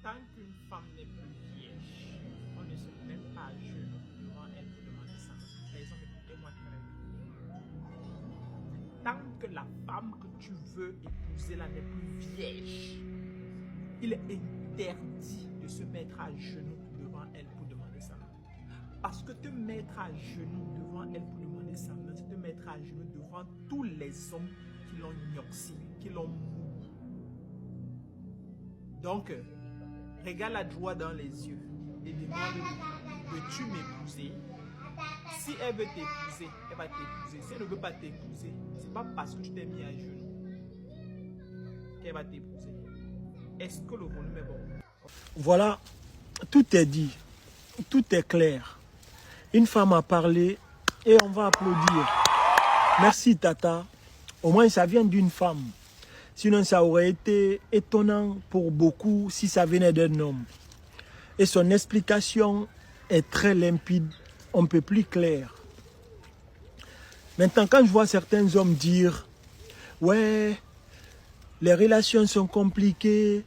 tant qu'une femme n'est plus vierge, on ne se met pas à genoux devant elle pour demander sa main. Les hommes, écoutez-moi très bien. Tant que la femme que tu veux épouser là n'est plus vierge, il est interdit de se mettre à genoux devant elle pour demander sa main. Parce que te mettre à genoux devant elle pour demander sa main, c'est te mettre à genoux devant tous les hommes qui l'ont gnoxi, qui l'ont mou. Donc, regarde la joie dans les yeux et demande, veux-tu m'épouser? Si elle veut t'épouser, elle va t'épouser. Si elle ne veut pas t'épouser, c'est pas parce que tu t'es mis à genoux qu'elle va t'épouser. Est-ce que le volume est bon? Voilà, tout est dit, tout est clair. Une femme a parlé et on va applaudir. Merci Tata. Au moins ça vient d'une femme. Sinon ça aurait été étonnant pour beaucoup si ça venait d'un homme. Et son explication est très limpide, on ne peut plus clair. Maintenant quand je vois certains hommes dire « Ouais, les relations sont compliquées,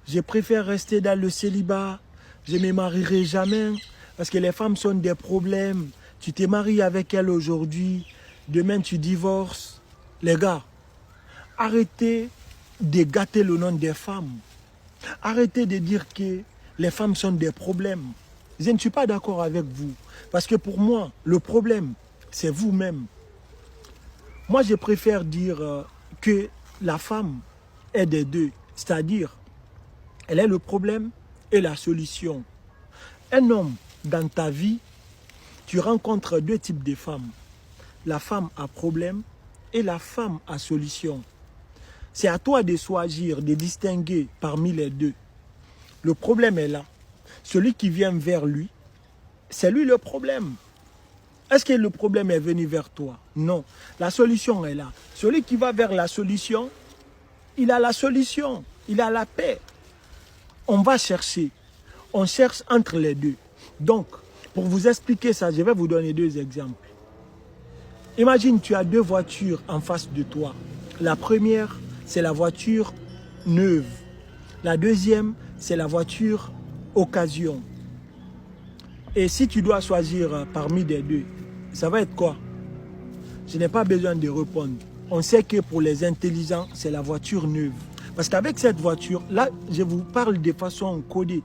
je préfère rester dans le célibat, je ne me marierai jamais parce que les femmes sont des problèmes. Tu t'es marié avec elle aujourd'hui, demain tu divorces. » Les gars, arrêtez de gâter le nom des femmes. Arrêtez de dire que les femmes sont des problèmes. Je ne suis pas d'accord avec vous. Parce que pour moi, le problème, c'est vous-même. Moi, je préfère dire que la femme est des deux. C'est-à-dire, elle est le problème et la solution. Un homme, dans ta vie, tu rencontres deux types de femmes. La femme à problème et la femme à solution. C'est à toi de choisir, de distinguer parmi les deux. Le problème est là. Celui qui vient vers lui, c'est lui le problème. Est-ce que le problème est venu vers toi? Non. La solution est là. Celui qui va vers la solution, il a la solution. Il a la paix. On va chercher. On cherche entre les deux. Donc, pour vous expliquer ça, je vais vous donner deux exemples. Imagine, tu as deux voitures en face de toi. La première, c'est la voiture neuve. La deuxième, c'est la voiture occasion. Et si tu dois choisir parmi les deux, ça va être quoi? Je n'ai pas besoin de répondre. On sait que pour les intelligents, c'est la voiture neuve. Parce qu'avec cette voiture, là, je vous parle de façon codée.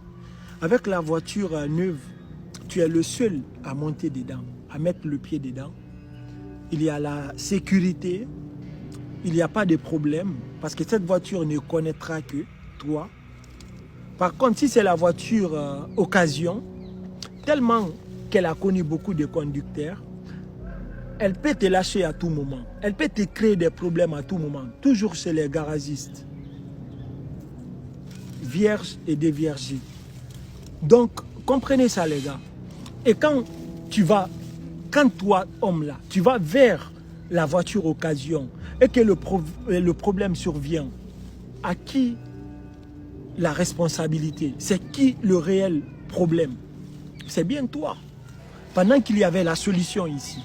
Avec la voiture neuve, tu es le seul à monter dedans, à mettre le pied dedans. Il y a la sécurité, il n'y a pas de problème, parce que cette voiture ne connaîtra que toi. Par contre, si c'est la voiture occasion, tellement qu'elle a connu beaucoup de conducteurs, elle peut te lâcher à tout moment. Elle peut te créer des problèmes à tout moment. Toujours chez les garagistes. Vierges et déviergés. Donc, comprenez ça les gars. Et quand toi, homme là, tu vas vers la voiture occasion et que le problème survient, à qui la responsabilité? C'est qui le réel problème? C'est bien toi. Pendant qu'il y avait la solution ici.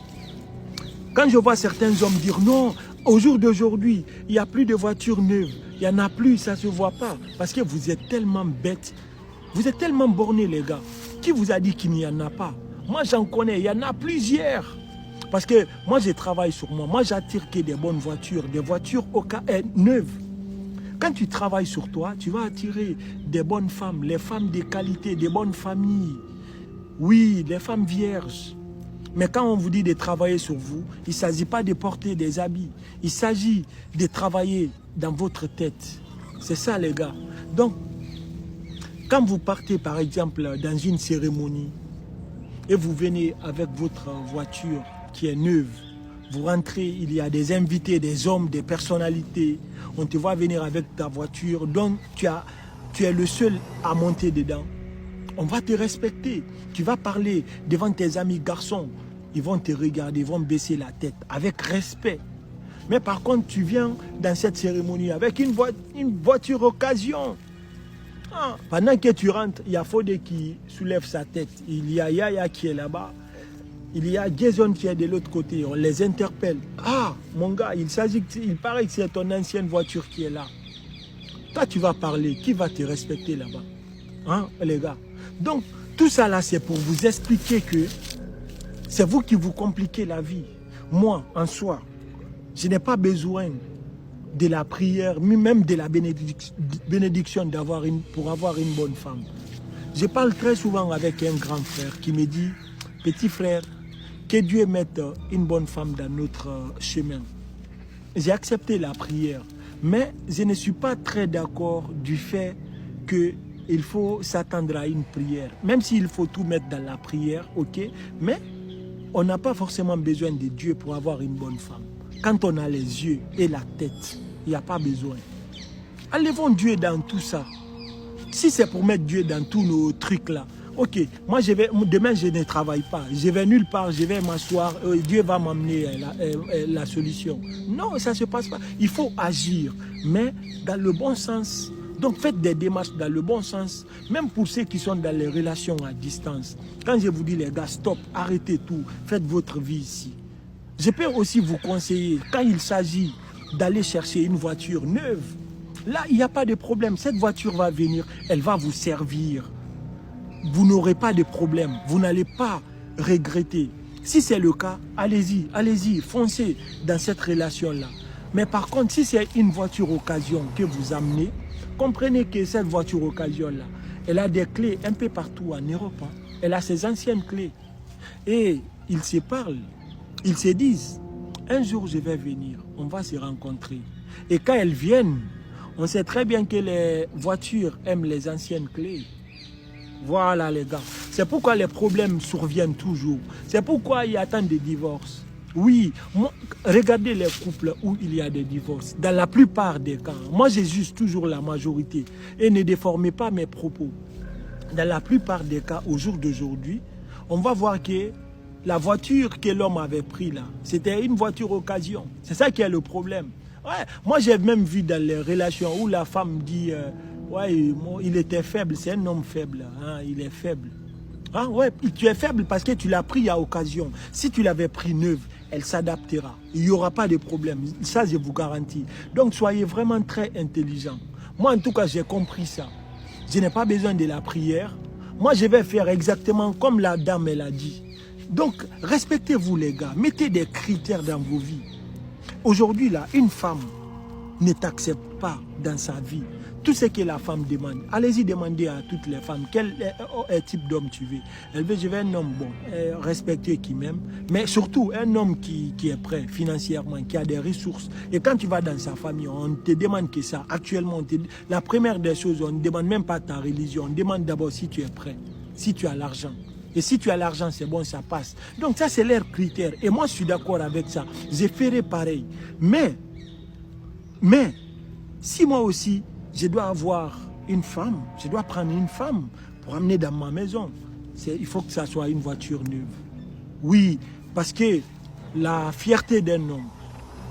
Quand je vois certains hommes dire non, au jour d'aujourd'hui, il n'y a plus de voitures neuves. Il n'y en a plus, ça ne se voit pas. Parce que vous êtes tellement bêtes. Vous êtes tellement bornés les gars. Qui vous a dit qu'il n'y en a pas? Moi j'en connais, il y en a plusieurs. Parce que moi je travaille sur moi. Moi j'attire que des bonnes voitures, des voitures neuves. Quand tu travailles sur toi, tu vas attirer des bonnes femmes, les femmes de qualité, des bonnes familles. Oui, les femmes vierges. Mais quand on vous dit de travailler sur vous, il ne s'agit pas de porter des habits. Il s'agit de travailler dans votre tête. C'est ça les gars. Donc, quand vous partez par exemple dans une cérémonie et vous venez avec votre voiture qui est neuve, vous rentrez, il y a des invités, des hommes, des personnalités. On te voit venir avec ta voiture, donc tu es le seul à monter dedans. On va te respecter. Tu vas parler devant tes amis garçons. Ils vont te regarder, ils vont baisser la tête avec respect. Mais par contre, tu viens dans cette cérémonie avec une voiture occasion. Ah, pendant que tu rentres, il y a Fodé qui soulève sa tête. Il y a Yaya qui est là-bas. Il y a Jason qui est de l'autre côté. On les interpelle. Ah, mon gars, il paraît que c'est ton ancienne voiture qui est là. Toi, tu vas parler. Qui va te respecter là-bas? Hein, les gars? Donc, tout ça là, c'est pour vous expliquer que c'est vous qui vous compliquez la vie. Moi, en soi, je n'ai pas besoin de la prière, même de la bénédiction pour avoir une bonne femme. Je parle très souvent avec un grand frère qui me dit, petit frère, que Dieu mette une bonne femme dans notre chemin. J'ai accepté la prière, mais je ne suis pas très d'accord du fait qu'il faut s'attendre à une prière. Même s'il faut tout mettre dans la prière, ok, mais on n'a pas forcément besoin de Dieu pour avoir une bonne femme. Quand on a les yeux et la tête, il n'y a pas besoin. Enlevons Dieu dans tout ça. Si c'est pour mettre Dieu dans tous nos trucs là, ok, moi demain je ne travaille pas, je vais nulle part, je vais m'asseoir, Dieu va m'amener la solution. Non, ça ne se passe pas. Il faut agir, mais dans le bon sens. Donc faites des démarches dans le bon sens, même pour ceux qui sont dans les relations à distance. Quand je vous dis les gars, stop, arrêtez tout, faites votre vie ici. Je peux aussi vous conseiller, quand il s'agit d'aller chercher une voiture neuve, là, il n'y a pas de problème. Cette voiture va venir, elle va vous servir. Vous n'aurez pas de problème. Vous n'allez pas regretter. Si c'est le cas, allez-y, allez-y, foncez dans cette relation-là. Mais par contre, si c'est une voiture occasion que vous amenez, comprenez que cette voiture occasion-là, elle a des clés un peu partout en Europe. Hein. Elle a ses anciennes clés. Et ils se parlent, ils se disent, un jour je vais venir, on va se rencontrer. Et quand elles viennent, on sait très bien que les voitures aiment les anciennes clés. Voilà les gars. C'est pourquoi les problèmes surviennent toujours. C'est pourquoi il y a tant de divorces. Oui, regardez les couples où il y a des divorces. Dans la plupart des cas, moi je juge toujours la majorité. Et ne déformez pas mes propos. Dans la plupart des cas, au jour d'aujourd'hui, on va voir que la voiture que l'homme avait prise là, c'était une voiture occasion. C'est ça qui est le problème. Ouais, moi j'ai même vu dans les relations où la femme dit ouais, il était faible, c'est un homme faible, hein, il est faible. Ah ouais, tu es faible parce que tu l'as pris à occasion. Si tu l'avais pris neuve, elle s'adaptera. Il n'y aura pas de problème. Ça, je vous garantis. Donc, soyez vraiment très intelligents. Moi, en tout cas, j'ai compris ça. Je n'ai pas besoin de la prière. Moi, je vais faire exactement comme la dame, elle a dit. Donc, respectez-vous, les gars. Mettez des critères dans vos vies. Aujourd'hui, là, une femme ne t'accepte pas dans sa vie. Tout ce que la femme demande, allez-y demander à toutes les femmes quel type d'homme tu veux. Elle veut, je veux un homme bon, respectueux qui m'aime, mais surtout un homme qui est prêt financièrement, qui a des ressources. Et quand tu vas dans sa famille, on ne te demande que ça. Actuellement, la première des choses, on ne demande même pas ta religion. On demande d'abord si tu es prêt, si tu as l'argent. Et si tu as l'argent, c'est bon, ça passe. Donc ça, c'est leur critère. Et moi, je suis d'accord avec ça. Je ferai pareil. Mais, si moi aussi, je dois avoir une femme, je dois prendre une femme pour amener dans ma maison, il faut que ça soit une voiture neuve. Oui, parce que la fierté d'un homme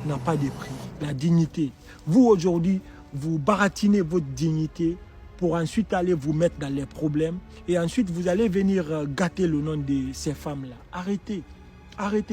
n'a pas de prix. La dignité. Vous, aujourd'hui, vous baratinez votre dignité pour ensuite aller vous mettre dans les problèmes et ensuite vous allez venir gâter le nom de ces femmes-là. Arrêtez, arrêtez.